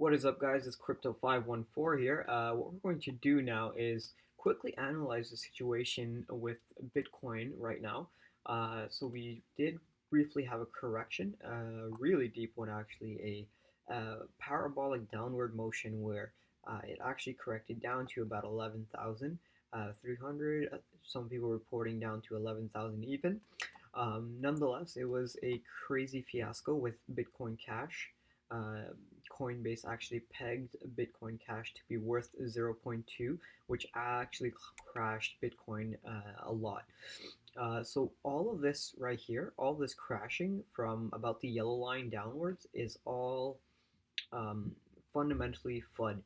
What is up, guys? It's Crypto514 here. What we're going to do now is quickly analyze the situation with Bitcoin right now. So we did briefly have a correction, a really deep one actually, a parabolic downward motion where it actually corrected down to about 11,300. Some people reporting down to 11,000 even. Nonetheless, it was a crazy fiasco with Bitcoin Cash. Uh, Coinbase actually pegged Bitcoin Cash to be worth zero point 0.2, which actually crashed Bitcoin a lot. So all of this right here, all this crashing from about the yellow line downwards is all um, fundamentally FUD.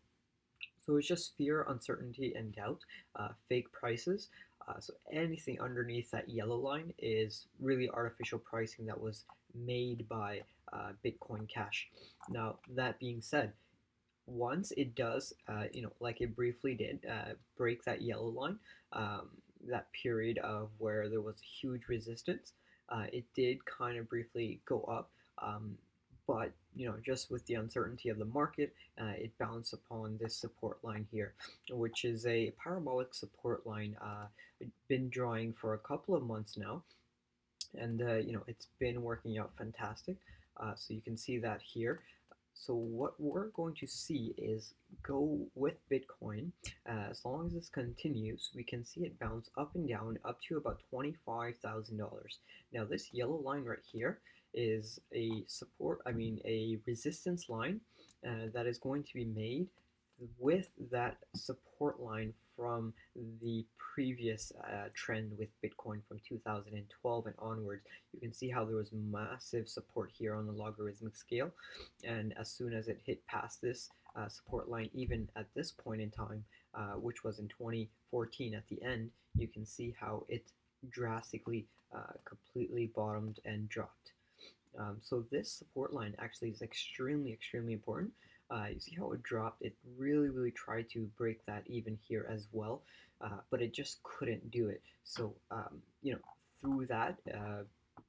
So it's just fear, uncertainty, and doubt, fake prices. So anything underneath that yellow line is really artificial pricing that was made by Bitcoin Cash. Now, that being said, once it does, like it briefly did, break that yellow line, um, that period of where there was huge resistance, it did kind of briefly go up. Um, but just with the uncertainty of the market, it bounced upon this support line here, which is a parabolic support line. Been drawing for a couple of months now, and it's been working out fantastic. So you can see that here. So what we're going to see is go with Bitcoin. As long as this continues, we can see it bounce up and down up to about $25,000. Now this yellow line right here is a support, a resistance line that is going to be made with that support line from the previous trend with Bitcoin from 2012 and onwards. You can see how there was massive support here on the logarithmic scale, and as soon as it hit past this support line, even at this point in time, which was in 2014 at the end, you can see how it drastically completely bottomed and dropped. So this support line actually is extremely important. You see how it dropped? It really tried to break that even here as well, but it just couldn't do it. So through that,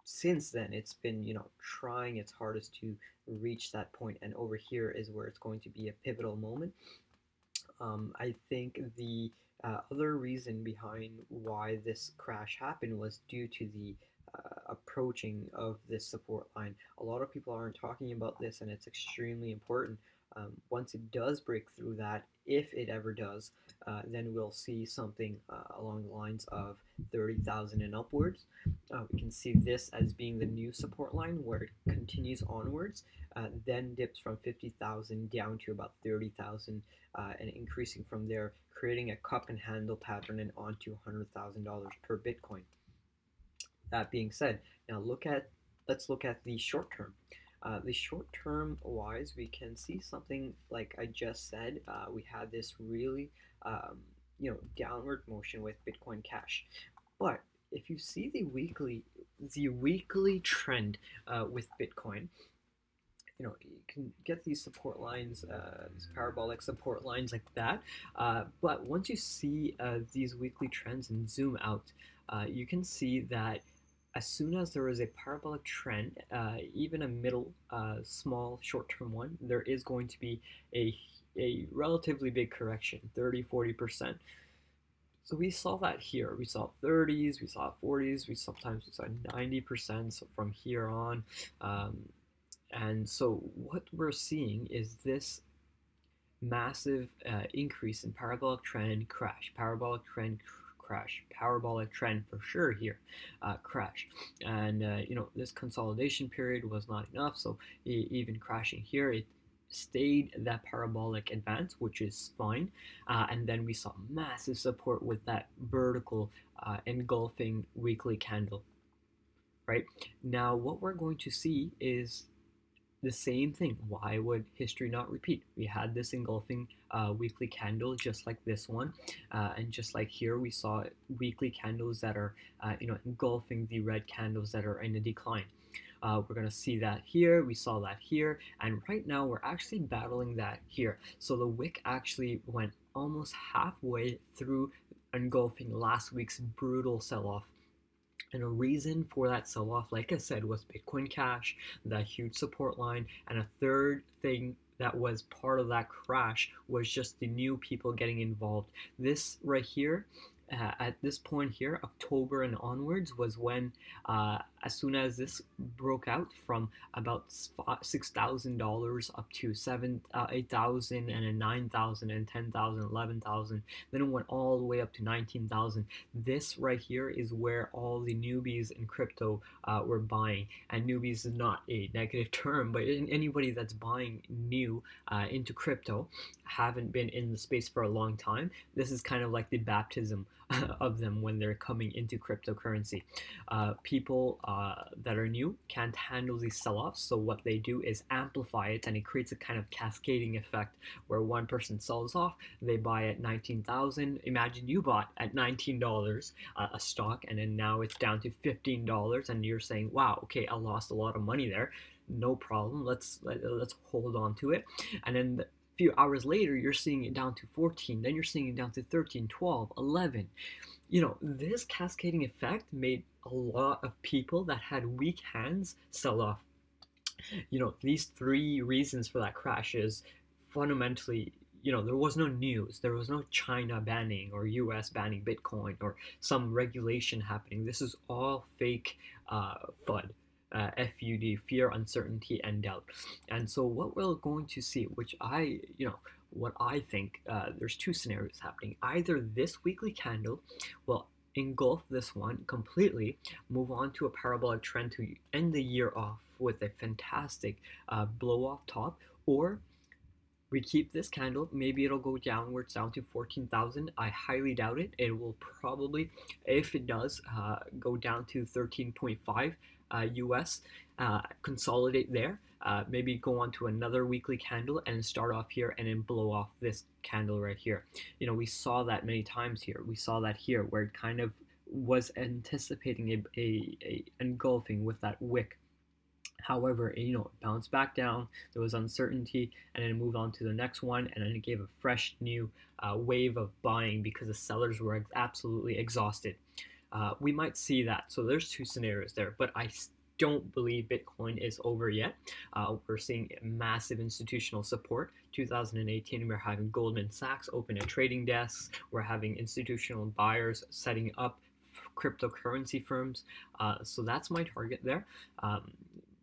since then it's been trying its hardest to reach that point, and over here is where it's going to be a pivotal moment. I think the other reason behind why this crash happened was due to the approaching of this support line. A lot of people aren't talking about this, and it's extremely important. Once it does break through that, if it ever does, then we'll see something along the lines of 30,000 and upwards. We can see this as being the new support line where it continues onwards, then dips from 50,000 down to about 30,000, and increasing from there, creating a cup and handle pattern and onto $100,000 per Bitcoin. That being said, now let's look at the short term. The short term wise, we can see something like I just said. We had this really downward motion with Bitcoin Cash, but if you see the weekly trend with Bitcoin, you can get these support lines, these parabolic support lines like that. But once you see these weekly trends and zoom out, you can see that as soon as there is a parabolic trend, even a middle, small, short-term one, there is going to be a relatively big correction, 30-40%. So we saw that here. We saw 30s, we saw 40s, sometimes we saw 90%. So from here on, and so what we're seeing is this massive increase in parabolic trend, crash, parabolic trend, crash, parabolic trend for sure here, crash. And this consolidation period was not enough, so even crashing here, it stayed that parabolic advance, which is fine. And then we saw massive support with that vertical engulfing weekly candle. Right now, what we're going to see is the same thing. Why would history not repeat? We had this engulfing weekly candle just like this one, and just like here we saw weekly candles that are engulfing the red candles that are in a decline. We're going to see that here, we saw that here, and right now we're actually battling that here. So the wick actually went almost halfway through engulfing last week's brutal sell-off. And a reason for that sell-off, like I said, was Bitcoin Cash, that huge support line, and a third thing that was part of that crash was just the new people getting involved. This right here, at this point here, October and onwards, was when, as soon as this broke out from about $6,000 up to 8,000 and then 9,000 and 10,000, 11,000, then it went all the way up to 19,000. This right here is where all the newbies in crypto were buying. And newbies is not a negative term, but anybody that's buying new into crypto haven't been in the space for a long time. This is kind of like the baptism of them when they're coming into cryptocurrency. People that are new can't handle these sell-offs, so what they do is amplify it, and it creates a kind of cascading effect where one person sells off, they buy at 19,000. Imagine you bought at $19 a stock, and then now it's down to $15, and you're saying, "Wow, okay, I lost a lot of money there." No problem. Let's hold on to it, and then few hours later you're seeing it down to 14, then you're seeing it down to 13, 12, 11. This cascading effect made a lot of people that had weak hands sell off. These three reasons for that crash is fundamentally, there was no news, there was no China banning or US banning Bitcoin or some regulation happening. This is all fake FUD. FUD, fear, uncertainty, and doubt. And so what we're going to see, what I think, there's two scenarios happening. Either this weekly candle will engulf this one completely, move on to a parabolic trend to end the year off with a fantastic blow off top, or we keep this candle, maybe it'll go downwards down to 14,000. I highly doubt it. It will probably, if it does, go down to 13.5 US, consolidate there, maybe go on to another weekly candle and start off here and then blow off this candle right here. We saw that many times here. We saw that here where it kind of was anticipating a engulfing with that wick. However, it bounced back down. There was uncertainty, and then it moved on to the next one, and then it gave a fresh new wave of buying because the sellers were absolutely exhausted. We might see that. So there's two scenarios there, but I don't believe Bitcoin is over yet. We're seeing massive institutional support. 2018, we're having Goldman Sachs open a trading desks. We're having institutional buyers setting up cryptocurrency firms. So that's my target there.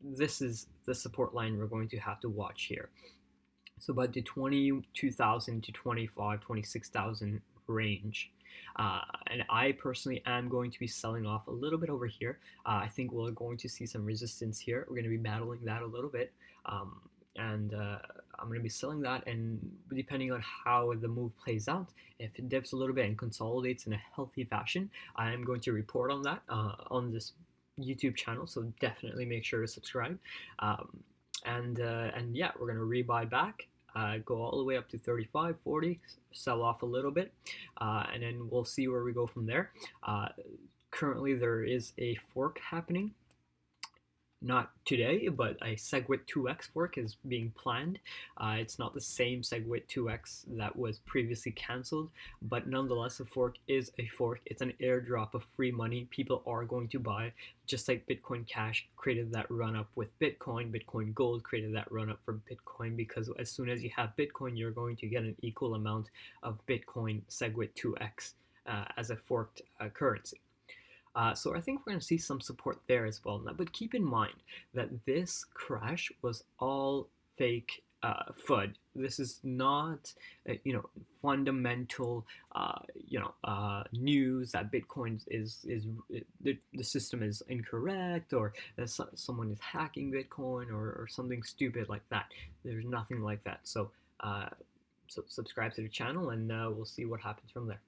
This is the support line we're going to have to watch here. So about the 22,000 to 25, 26,000 range. And I personally am going to be selling off a little bit over here. I think we're going to see some resistance here. We're going to be battling that a little bit. And I'm going to be selling that, and depending on how the move plays out, if it dips a little bit and consolidates in a healthy fashion, I am going to report on that on this YouTube channel, so definitely make sure to subscribe. And yeah, we're going to rebuy back, go all the way up to 35, 40, sell off a little bit, and then we'll see where we go from there. Currently, there is a fork happening. Not today, but a SegWit 2x fork is being planned. It's not the same SegWit 2x that was previously cancelled, but nonetheless, a fork is a fork. It's an airdrop of free money people are going to buy, just like Bitcoin Cash created that run up with Bitcoin. Bitcoin Gold created that run up for Bitcoin, because as soon as you have Bitcoin, you're going to get an equal amount of Bitcoin SegWit 2x as a forked currency. So I think we're going to see some support there as well. Now, but keep in mind that this crash was all fake FUD. This is not, fundamental, news that Bitcoin the system is incorrect, or that someone is hacking Bitcoin, or something stupid like that. There's nothing like that. So, subscribe to the channel, and we'll see what happens from there.